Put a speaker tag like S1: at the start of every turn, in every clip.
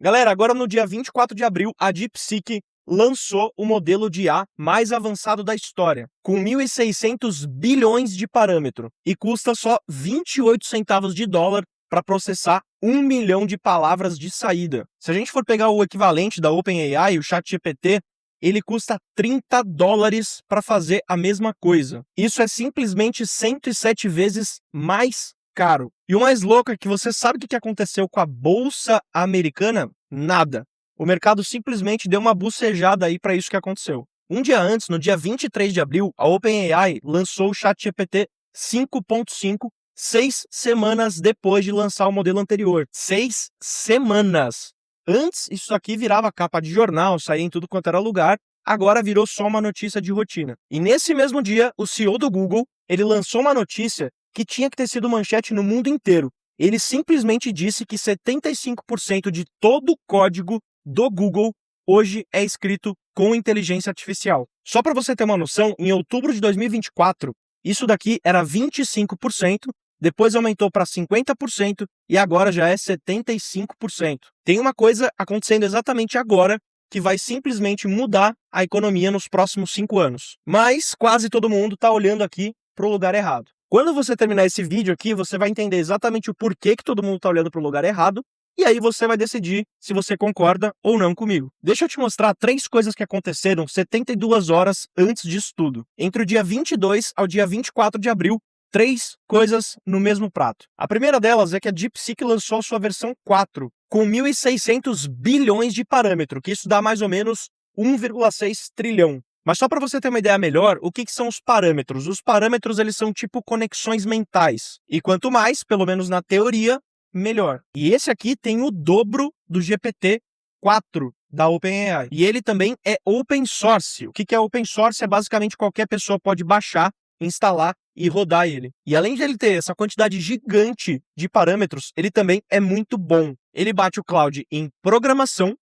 S1: Galera, agora no dia 24 de abril, a DeepSeek lançou o modelo de IA mais avançado da história, com 1.600 bilhões de parâmetro, e custa só 28 centavos de dólar para processar 1 milhão de palavras de saída. Se a gente for pegar o equivalente da OpenAI, o ChatGPT, ele custa 30 dólares para fazer a mesma coisa. Isso é simplesmente 107 vezes mais caro. E o mais louco é que você sabe o que aconteceu com a Bolsa Americana? Nada. O mercado simplesmente deu uma bucejada aí para isso que aconteceu. Um dia antes, no dia 23 de abril, a OpenAI lançou o ChatGPT 5.5, 6 semanas depois de lançar o modelo anterior. 6 semanas! Antes, isso aqui virava capa de jornal, saía em tudo quanto era lugar, agora virou só uma notícia de rotina. E nesse mesmo dia, o CEO do Google, ele lançou uma notícia que tinha que ter sido manchete no mundo inteiro. Ele simplesmente disse que 75% de todo o código do Google hoje é escrito com inteligência artificial. Só para você ter uma noção, em outubro de 2024, isso daqui era 25%, depois aumentou para 50% e agora já é 75%. Tem uma coisa acontecendo exatamente agora que vai simplesmente mudar a economia nos próximos 5 anos. Mas quase todo mundo está olhando aqui para o lugar errado. Quando você terminar esse vídeo aqui, você vai entender exatamente o porquê que todo mundo está olhando para o lugar errado, e aí você vai decidir se você concorda ou não comigo. Deixa eu te mostrar 3 coisas que aconteceram 72 horas antes disso tudo. Entre o dia 22 ao dia 24 de abril, 3 coisas no mesmo prato. A primeira delas é que a DeepSeek lançou sua versão 4, com 1.600 bilhões de parâmetro, que isso dá mais ou menos 1,6 trilhão. Mas só para você ter uma ideia melhor, o que são os parâmetros? Os parâmetros, eles são tipo conexões mentais. E quanto mais, pelo menos na teoria, melhor. E esse aqui tem o dobro do GPT-4 da OpenAI. E ele também é open source. O que é open source? É basicamente qualquer pessoa pode baixar, instalar e rodar ele. E além de ele ter essa quantidade gigante de parâmetros, ele também é muito bom. Ele bate o Claude em programação,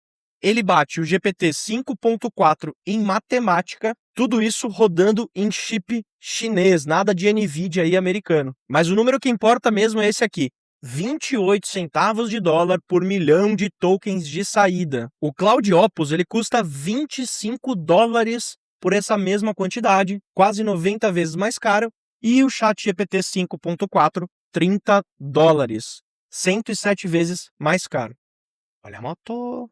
S1: ele bate o GPT 5.4 em matemática, tudo isso rodando em chip chinês, nada de NVIDIA aí americano. Mas o número que importa mesmo é esse aqui. 28 centavos de dólar por milhão de tokens de saída. O Claude Opus, ele custa 25 dólares por essa mesma quantidade, quase 90 vezes mais caro, e o ChatGPT 5.4, 30 dólares, 107 vezes mais caro. Olha a moto!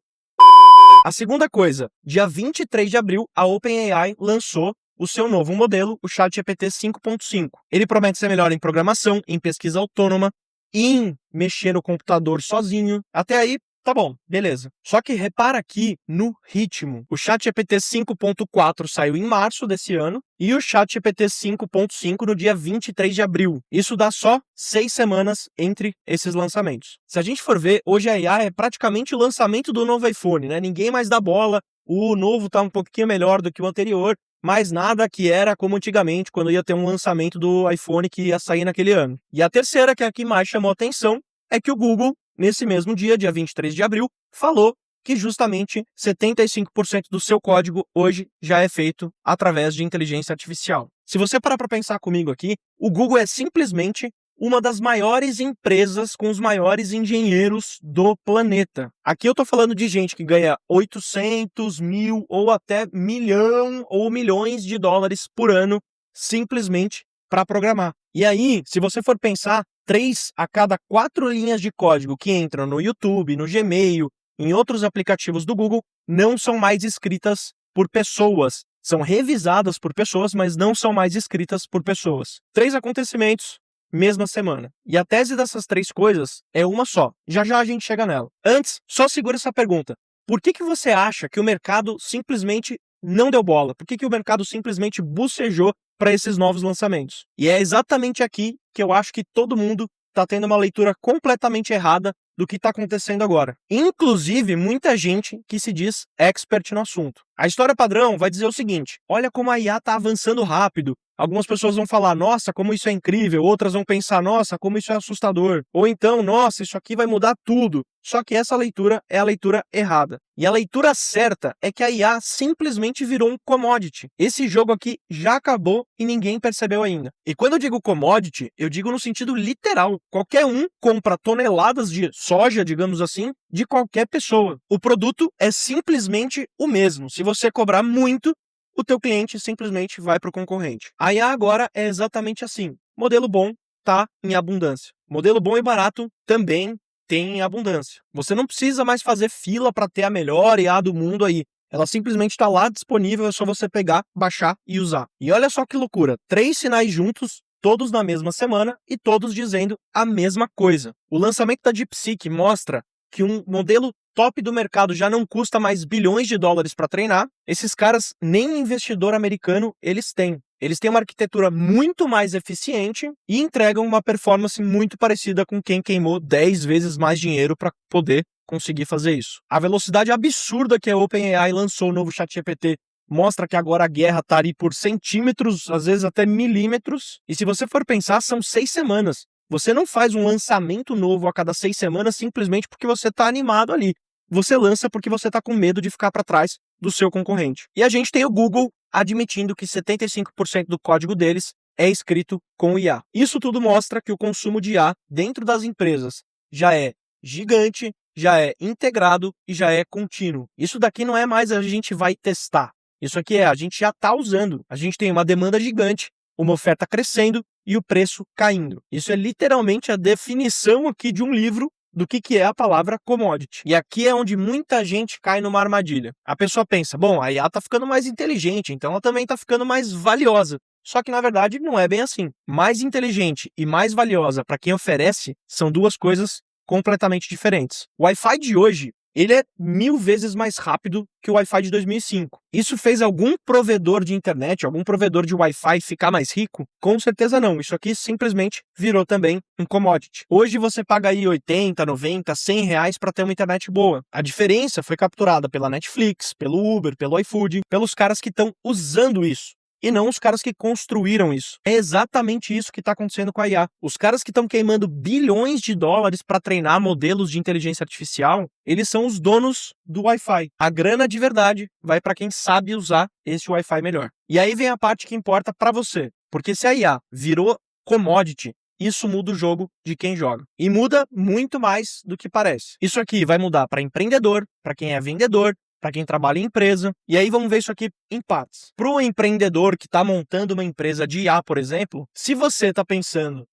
S1: A segunda coisa, dia 23 de abril, a OpenAI lançou o seu novo modelo, o ChatGPT 5.5. Ele promete ser melhor em programação, em pesquisa autônoma, em mexer no computador sozinho. Até aí, tá bom, beleza. Só que repara aqui no ritmo. O ChatGPT 5.4 saiu em março desse ano e o ChatGPT 5.5 no dia 23 de abril. Isso dá só 6 semanas entre esses lançamentos. Se a gente for ver, hoje a IA é praticamente o lançamento do novo iPhone, né? Ninguém mais dá bola. O novo tá um pouquinho melhor do que o anterior, mas nada que era como antigamente, quando ia ter um lançamento do iPhone que ia sair naquele ano. E a terceira, que é a que mais chamou atenção, é que o Google, nesse mesmo dia 23 de abril, falou que justamente 75% do seu código hoje já é feito através de inteligência artificial. Se você parar para pensar comigo aqui, o Google é simplesmente uma das maiores empresas com os maiores engenheiros do planeta. Aqui eu tô falando de gente que ganha 800 mil ou até milhão ou milhões de dólares por ano simplesmente para programar. E aí, se você for pensar, 3 a cada 4 linhas de código que entram no YouTube, no Gmail, em outros aplicativos do Google, não são mais escritas por pessoas. São revisadas por pessoas, mas não são mais escritas por pessoas. 3 acontecimentos, mesma semana. E a tese dessas 3 coisas é uma só. Já já a gente chega nela. Antes, só segura essa pergunta. Por que você acha que o mercado simplesmente não deu bola? Por que o mercado simplesmente bucejou para esses novos lançamentos? E é exatamente aqui que eu acho que todo mundo está tendo uma leitura completamente errada do que está acontecendo agora. Inclusive, muita gente que se diz expert no assunto. A história padrão vai dizer o seguinte: olha como a IA está avançando rápido. Algumas pessoas vão falar, nossa, como isso é incrível. Outras vão pensar, nossa, como isso é assustador. Ou então, nossa, isso aqui vai mudar tudo. Só que essa leitura é a leitura errada. E a leitura certa é que a IA simplesmente virou um commodity. Esse jogo aqui já acabou e ninguém percebeu ainda. E quando eu digo commodity, eu digo no sentido literal. Qualquer um compra toneladas de soja, digamos assim, de qualquer pessoa. O produto é simplesmente o mesmo. Se você cobrar muito, o teu cliente simplesmente vai para o concorrente. A IA agora é exatamente assim. Modelo bom está em abundância. Modelo bom e barato também tem em abundância. Você não precisa mais fazer fila para ter a melhor IA do mundo aí. Ela simplesmente está lá disponível, é só você pegar, baixar e usar. E olha só que loucura, 3 sinais juntos, todos na mesma semana e todos dizendo a mesma coisa. O lançamento da DeepSeek mostra que um modelo top do mercado já não custa mais bilhões de dólares para treinar. Esses caras, nem investidor americano eles têm. Eles têm uma arquitetura muito mais eficiente e entregam uma performance muito parecida com quem queimou 10 vezes mais dinheiro para poder conseguir fazer isso. A velocidade absurda que a OpenAI lançou o novo ChatGPT mostra que agora a guerra está ali por centímetros, às vezes até milímetros. E se você for pensar, são 6 semanas. Você não faz um lançamento novo a cada 6 semanas simplesmente porque você está animado ali. Você lança porque você está com medo de ficar para trás do seu concorrente. E a gente tem o Google admitindo que 75% do código deles é escrito com IA. Isso tudo mostra que o consumo de IA dentro das empresas já é gigante, já é integrado e já é contínuo. Isso daqui não é mais a gente vai testar. Isso aqui é a gente já está usando. A gente tem uma demanda gigante, uma oferta crescendo e o preço caindo. Isso é literalmente a definição aqui de um livro do que é a palavra commodity. E aqui é onde muita gente cai numa armadilha. A pessoa pensa, bom, a IA está ficando mais inteligente, então ela também está ficando mais valiosa. Só que, na verdade, não é bem assim. Mais inteligente e mais valiosa para quem oferece são duas coisas completamente diferentes. O Wi-Fi de hoje, ele é 1000 vezes mais rápido que o Wi-Fi de 2005. Isso fez algum provedor de internet, algum provedor de Wi-Fi ficar mais rico? Com certeza não. Isso aqui simplesmente virou também um commodity. Hoje você paga aí 80, 90, 100 reais para ter uma internet boa. A diferença foi capturada pela Netflix, pelo Uber, pelo iFood, pelos caras que estão usando isso. E não os caras que construíram isso. É exatamente isso que está acontecendo com a IA. Os caras que estão queimando bilhões de dólares para treinar modelos de inteligência artificial, eles são os donos do Wi-Fi. A grana de verdade vai para quem sabe usar esse Wi-Fi melhor. E aí vem a parte que importa para você. Porque se a IA virou commodity, isso muda o jogo de quem joga. E muda muito mais do que parece. Isso aqui vai mudar para empreendedor, para quem é vendedor, para quem trabalha em empresa. E aí vamos ver isso aqui em partes. Para o empreendedor que está montando uma empresa de IA, por exemplo, se você está pensando,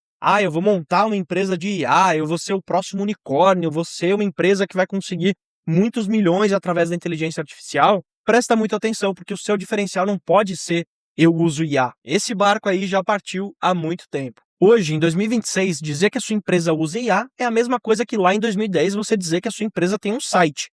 S1: eu vou montar uma empresa de IA, eu vou ser o próximo unicórnio, eu vou ser uma empresa que vai conseguir muitos milhões através da inteligência artificial, presta muita atenção, porque o seu diferencial não pode ser eu uso IA. Esse barco aí já partiu há muito tempo. Hoje, em 2026, dizer que a sua empresa usa IA é a mesma coisa que lá em 2010 você dizer que a sua empresa tem um site.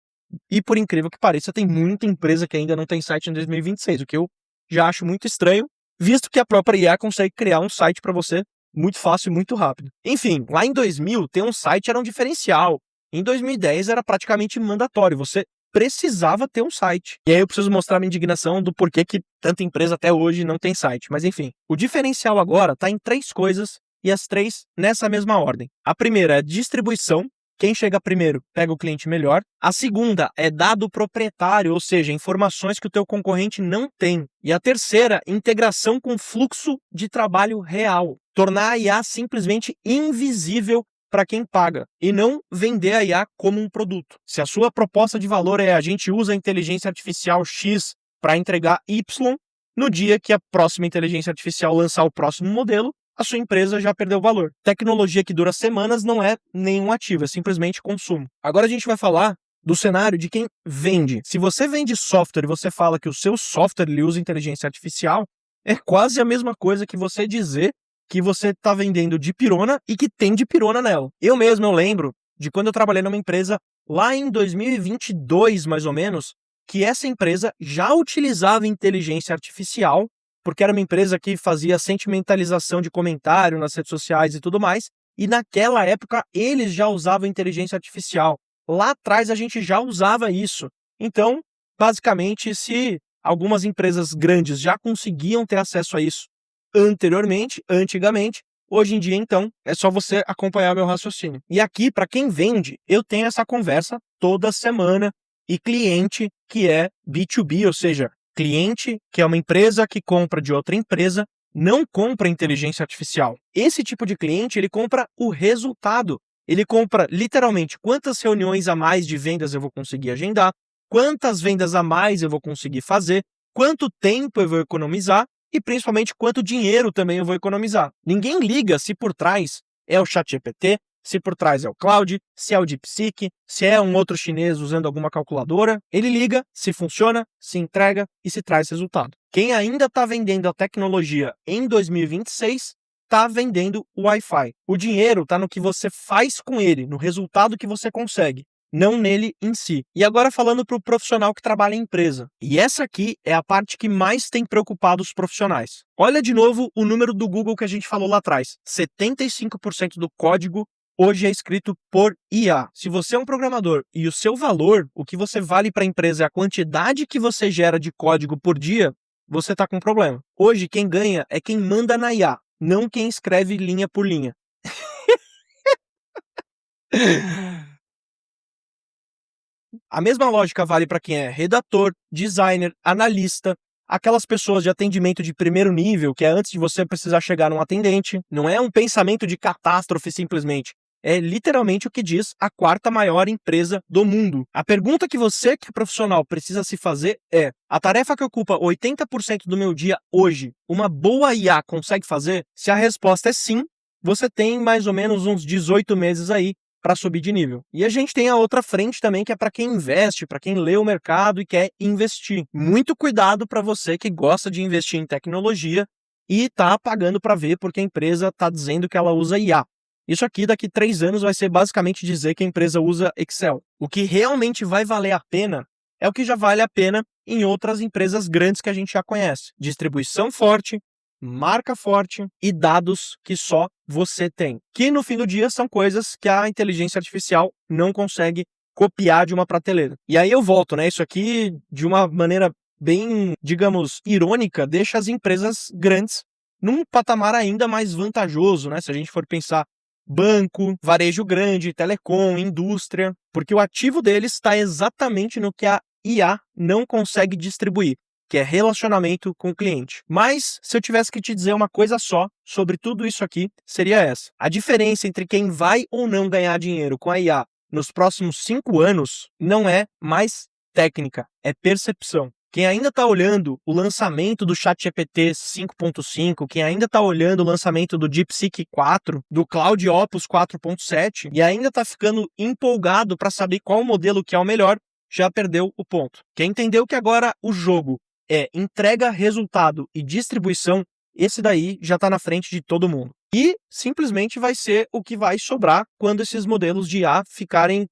S1: E por incrível que pareça, tem muita empresa que ainda não tem site em 2026, o que eu já acho muito estranho, visto que a própria IA consegue criar um site para você muito fácil e muito rápido. Enfim, lá em 2000, ter um site era um diferencial. Em 2010 era praticamente mandatório, você precisava ter um site. E aí eu preciso mostrar minha indignação do porquê que tanta empresa até hoje não tem site. Mas enfim, o diferencial agora está em 3 coisas e as 3 nessa mesma ordem. A primeira é distribuição. Quem chega primeiro pega o cliente melhor. A segunda é dado proprietário, ou seja, informações que o teu concorrente não tem. E a terceira, integração com fluxo de trabalho real. Tornar a IA simplesmente invisível para quem paga e não vender a IA como um produto. Se a sua proposta de valor é a gente usa a inteligência artificial X para entregar Y, no dia que a próxima inteligência artificial lançar o próximo modelo, a sua empresa já perdeu valor. Tecnologia que dura semanas não é nenhum ativo, é simplesmente consumo. Agora a gente vai falar do cenário de quem vende. Se você vende software e você fala que o seu software ele usa inteligência artificial, é quase a mesma coisa que você dizer que você está vendendo dipirona e que tem dipirona nela. Eu lembro de quando eu trabalhei numa empresa lá em 2022, mais ou menos, que essa empresa já utilizava inteligência artificial, porque era uma empresa que fazia sentimentalização de comentário nas redes sociais e tudo mais, e naquela época eles já usavam inteligência artificial. Lá atrás a gente já usava isso. Então, basicamente, se algumas empresas grandes já conseguiam ter acesso a isso antigamente, hoje em dia, então, é só você acompanhar meu raciocínio. E aqui, para quem vende, eu tenho essa conversa toda semana, e cliente que é B2B, ou seja, cliente que é uma empresa que compra de outra empresa, não compra inteligência artificial. Esse tipo de cliente, ele compra o resultado. Ele compra literalmente quantas reuniões a mais de vendas eu vou conseguir agendar, quantas vendas a mais eu vou conseguir fazer, quanto tempo eu vou economizar e principalmente quanto dinheiro também eu vou economizar. Ninguém liga se por trás é o ChatGPT, se por trás é o Claude, se é o DeepSeek, se é um outro chinês usando alguma calculadora. Ele liga se funciona, se entrega e se traz resultado. Quem ainda está vendendo a tecnologia em 2026 está vendendo o Wi-Fi. O dinheiro está no que você faz com ele, no resultado que você consegue, não nele em si. E agora falando para o profissional que trabalha em empresa. E essa aqui é a parte que mais tem preocupado os profissionais. Olha de novo o número do Google que a gente falou lá atrás. 75% do código hoje é escrito por IA. Se você é um programador e o seu valor, o que você vale para a empresa é a quantidade que você gera de código por dia, você está com um problema. Hoje quem ganha é quem manda na IA, não quem escreve linha por linha. A mesma lógica vale para quem é redator, designer, analista, aquelas pessoas de atendimento de primeiro nível, que é antes de você precisar chegar num atendente. Não é um pensamento de catástrofe simplesmente. É literalmente o que diz a quarta maior empresa do mundo. A pergunta que você, que é profissional, precisa se fazer é: a tarefa que ocupa 80% do meu dia hoje, uma boa IA consegue fazer? Se a resposta é sim, você tem mais ou menos uns 18 meses aí para subir de nível. E a gente tem a outra frente também, que é para quem investe, para quem lê o mercado e quer investir. Muito cuidado para você que gosta de investir em tecnologia e está pagando para ver porque a empresa está dizendo que ela usa IA. Isso aqui daqui 3 anos vai ser basicamente dizer que a empresa usa Excel. O que realmente vai valer a pena é o que já vale a pena em outras empresas grandes que a gente já conhece. Distribuição forte, marca forte e dados que só você tem. Que no fim do dia são coisas que a inteligência artificial não consegue copiar de uma prateleira. E aí eu volto, né? Isso aqui, de uma maneira bem, digamos, irônica, deixa as empresas grandes num patamar ainda mais vantajoso, né? Se a gente for pensar banco, varejo grande, telecom, indústria, porque o ativo deles está exatamente no que a IA não consegue distribuir, que é relacionamento com o cliente. Mas, se eu tivesse que te dizer uma coisa só sobre tudo isso aqui, seria essa. A diferença entre quem vai ou não ganhar dinheiro com a IA nos próximos 5 anos não é mais técnica, é percepção. Quem ainda está olhando o lançamento do ChatGPT 5.5, quem ainda está olhando o lançamento do DeepSeek 4, do Claude Opus 4.7 e ainda está ficando empolgado para saber qual modelo que é o melhor, já perdeu o ponto. Quem entendeu que agora o jogo é entrega, resultado e distribuição, esse daí já está na frente de todo mundo. E simplesmente vai ser o que vai sobrar quando esses modelos de IA ficarem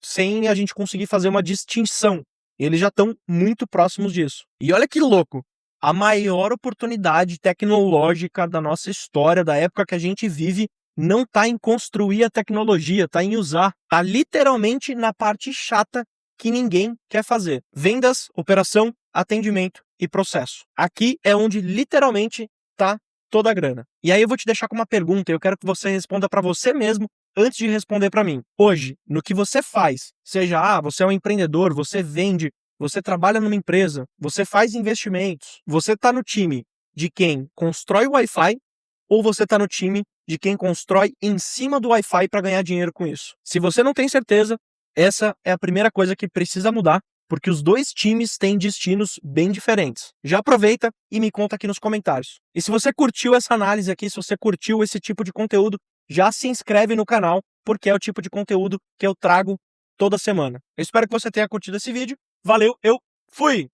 S1: sem a gente conseguir fazer uma distinção. Eles já estão muito próximos disso. E olha que louco, a maior oportunidade tecnológica da nossa história, da época que a gente vive, não está em construir a tecnologia, está em usar. Está literalmente na parte chata que ninguém quer fazer. Vendas, operação, atendimento e processo. Aqui é onde literalmente está toda a grana. E aí eu vou te deixar com uma pergunta, eu quero que você responda para você mesmo antes de responder para mim. Hoje, no que você faz, seja, você é um empreendedor, você vende, você trabalha numa empresa, você faz investimentos, você está no time de quem constrói o Wi-Fi ou você está no time de quem constrói em cima do Wi-Fi para ganhar dinheiro com isso? Se você não tem certeza, essa é a primeira coisa que precisa mudar, porque os dois times têm destinos bem diferentes. Já aproveita e me conta aqui nos comentários. E se você curtiu essa análise aqui, se você curtiu esse tipo de conteúdo, já se inscreve no canal, porque é o tipo de conteúdo que eu trago toda semana. Eu espero que você tenha curtido esse vídeo. Valeu, eu fui!